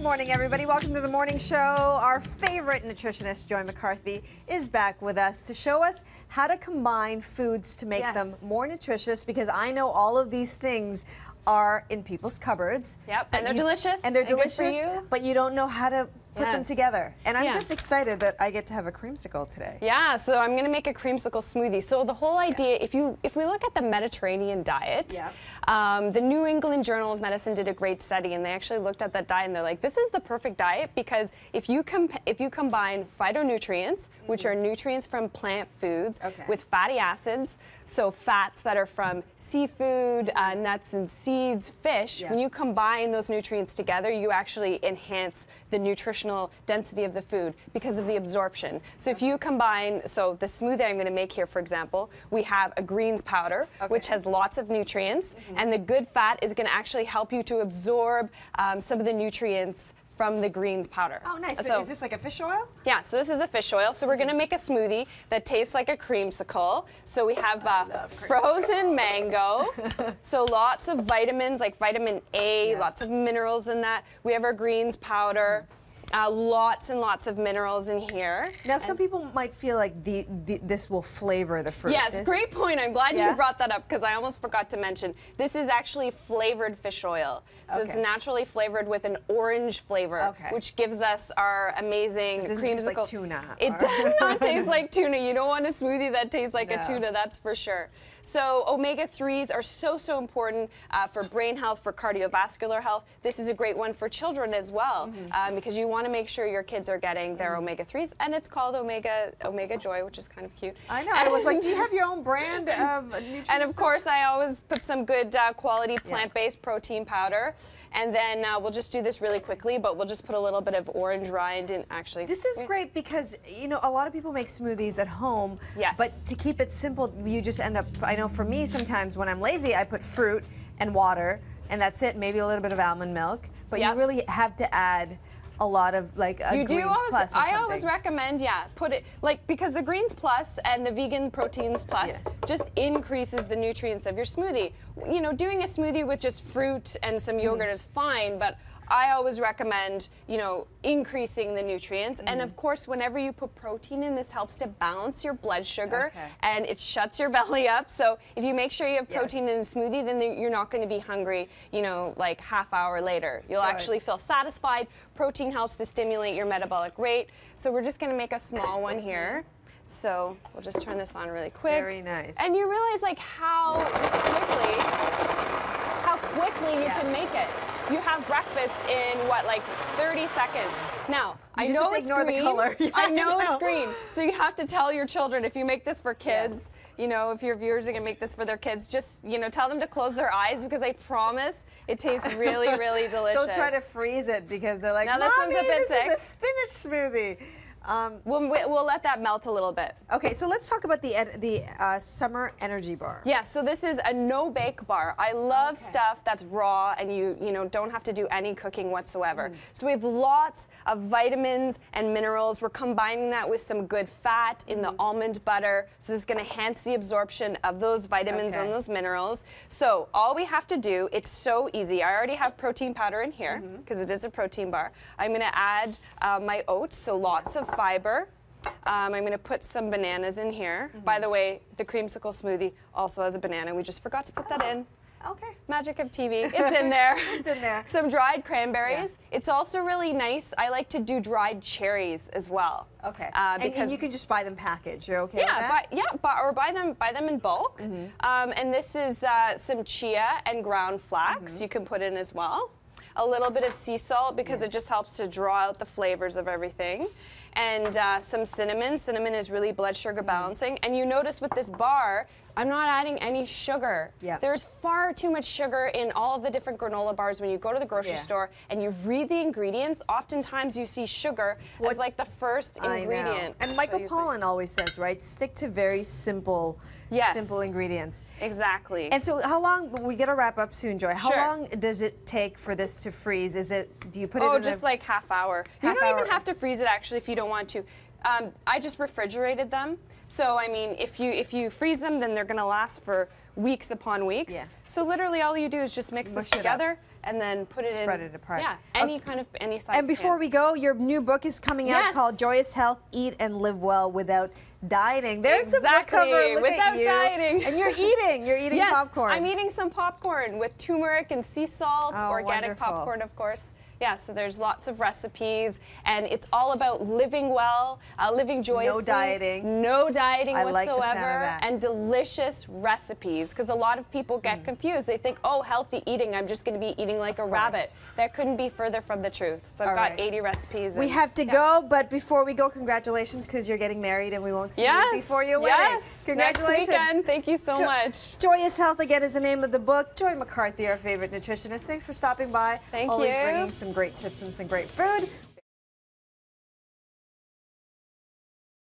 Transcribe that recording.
Good morning, everybody. Welcome to the morning show. Our favorite nutritionist, Joy McCarthy, is back with us to show us how to combine foods to make them more nutritious, because I know all of these things are in people's cupboards. Yep, and they're delicious. And they're delicious, good for you. but you don't know how to put them together. And I'm just excited that I get to have a creamsicle today. Yeah, so I'm going to make a creamsicle smoothie. So the whole idea, if we look at the Mediterranean diet, the New England Journal of Medicine did a great study, and they actually looked at that diet and they're like, this is the perfect diet, because if you combine phytonutrients, which are nutrients from plant foods, with fatty acids, so fats that are from seafood, nuts and seeds, fish, when you combine those nutrients together, you actually enhance the nutritional density of the food because of the absorption. So if you combine, so the smoothie I'm going to make here, for example, we have a greens powder, which has lots of nutrients, and the good fat is going to actually help you to absorb some of the nutrients from the greens powder. Oh, nice. So is this like a fish oil? Yeah, so this is a fish oil. So we're going to make a smoothie that tastes like a creamsicle. So we have frozen mango, so lots of vitamins like vitamin A, lots of minerals in that. We have our greens powder. Lots and lots of minerals in here. Now, some people might feel like this will flavor the fruit. Yes, great point. I'm glad you brought that up, because I almost forgot to mention. This is actually flavored fish oil. So it's naturally flavored with an orange flavor, which gives us our amazing creamsicle. It doesn't taste like tuna. It does not taste like tuna. You don't want a smoothie that tastes like a tuna, that's for sure. So omega-3s are so important for brain health, for cardiovascular health. This is a great one for children as well, because you want to make sure your kids are getting their omega-3s, and it's called Omega Joy, which is kind of cute. I know. I was like, do you have your own brand of nutrition? And of course, I always put some good quality plant-based protein powder. And then we'll just do this really quickly, but we'll just put a little bit of orange rind in, actually. This is great because, you know, a lot of people make smoothies at home, but to keep it simple, you just end up, I know for me sometimes when I'm lazy, I put fruit and water, and that's it, maybe a little bit of almond milk, but you really have to add a lot of like a Greens Plus or something. I always recommend, put it, like, because the Greens Plus and the Vegan Proteins Plus just increases the nutrients of your smoothie. You know, doing a smoothie with just fruit and some yogurt is fine, but I always recommend, you know, increasing the nutrients. And of course, whenever you put protein in, this helps to balance your blood sugar and it shuts your belly up. So if you make sure you have protein in a smoothie, then you're not going to be hungry, you know, like half hour later. You'll actually feel satisfied. Protein helps to stimulate your metabolic rate. So we're just going to make a small one here. So we'll just turn this on really quick. Very nice. And you realize like how quickly you can make it. You have breakfast in what, like 30 seconds. Now, I know it's green. I know it's green. So you have to tell your children, if you make this for kids, you know, if your viewers are gonna make this for their kids, just, you know, tell them to close their eyes, because I promise it tastes really, really delicious. Don't try to freeze it, because they're like, now, this one's a bit thick. This is a spinach smoothie. We'll let that melt a little bit. Okay, so let's talk about the summer energy bar. Yeah, so this is a no-bake bar. I love stuff that's raw and you know, don't have to do any cooking whatsoever. So we have lots of vitamins and minerals. We're combining that with some good fat in the almond butter. So this is going to enhance the absorption of those vitamins and those minerals. So all we have to do, it's so easy. I already have protein powder in here, because it is a protein bar. I'm going to add my oats, so lots of fiber. I'm going to put some bananas in here. By the way, the creamsicle smoothie also has a banana. We just forgot to put that in. Okay. Magic of TV. It's in there. It's in there. Some dried cranberries. It's also really nice. I like to do dried cherries as well. Okay. Because and you can just buy them packaged. You're okay with that? Or buy them in bulk. And this is some chia and ground flax. You can put in as well. A little bit of sea salt, because it just helps to draw out the flavors of everything. And some cinnamon. Cinnamon is really blood sugar balancing. And you notice with this bar, I'm not adding any sugar. There's far too much sugar in all of the different granola bars. When you go to the grocery store and you read the ingredients, oftentimes you see sugar as like the first ingredient. And Michael Pollan always says, right, stick to very simple ingredients. Exactly. And so how long, we got to wrap up soon, Joy. How long does it take for this to freeze? Is it, do you put it in just like half hour. You don't even have to freeze it, actually, if you don't want to. I just refrigerated them. So, I mean, if you freeze them, then they're going to last for weeks upon weeks. So literally all you do is just mix this together, and then put it Spread it apart. Yeah, any size. And before we go, your new book is coming out called Joyous Health, Eat and Live Well Without Dieting. There's the book cover. Look without at you. dieting. And you're eating. You're eating popcorn. I'm eating some popcorn with turmeric and sea salt, organic popcorn, of course. Yeah, so there's lots of recipes, and it's all about living well, living joyously. No dieting. No dieting whatsoever. Like the sound of that. And delicious recipes, because a lot of people get confused. They think, oh, healthy eating, I'm just going to be eating like a rabbit. That couldn't be further from the truth. So I've got 80 recipes. We have to go, but before we go, congratulations, because you're getting married, and we won't see you before your wedding. Yes, Congratulations. next weekend. Thank you so much. Joyous Health, again, is the name of the book. Joy McCarthy, our favorite nutritionist. Thanks for stopping by. Thank you. Always bringing some great tips and some great food.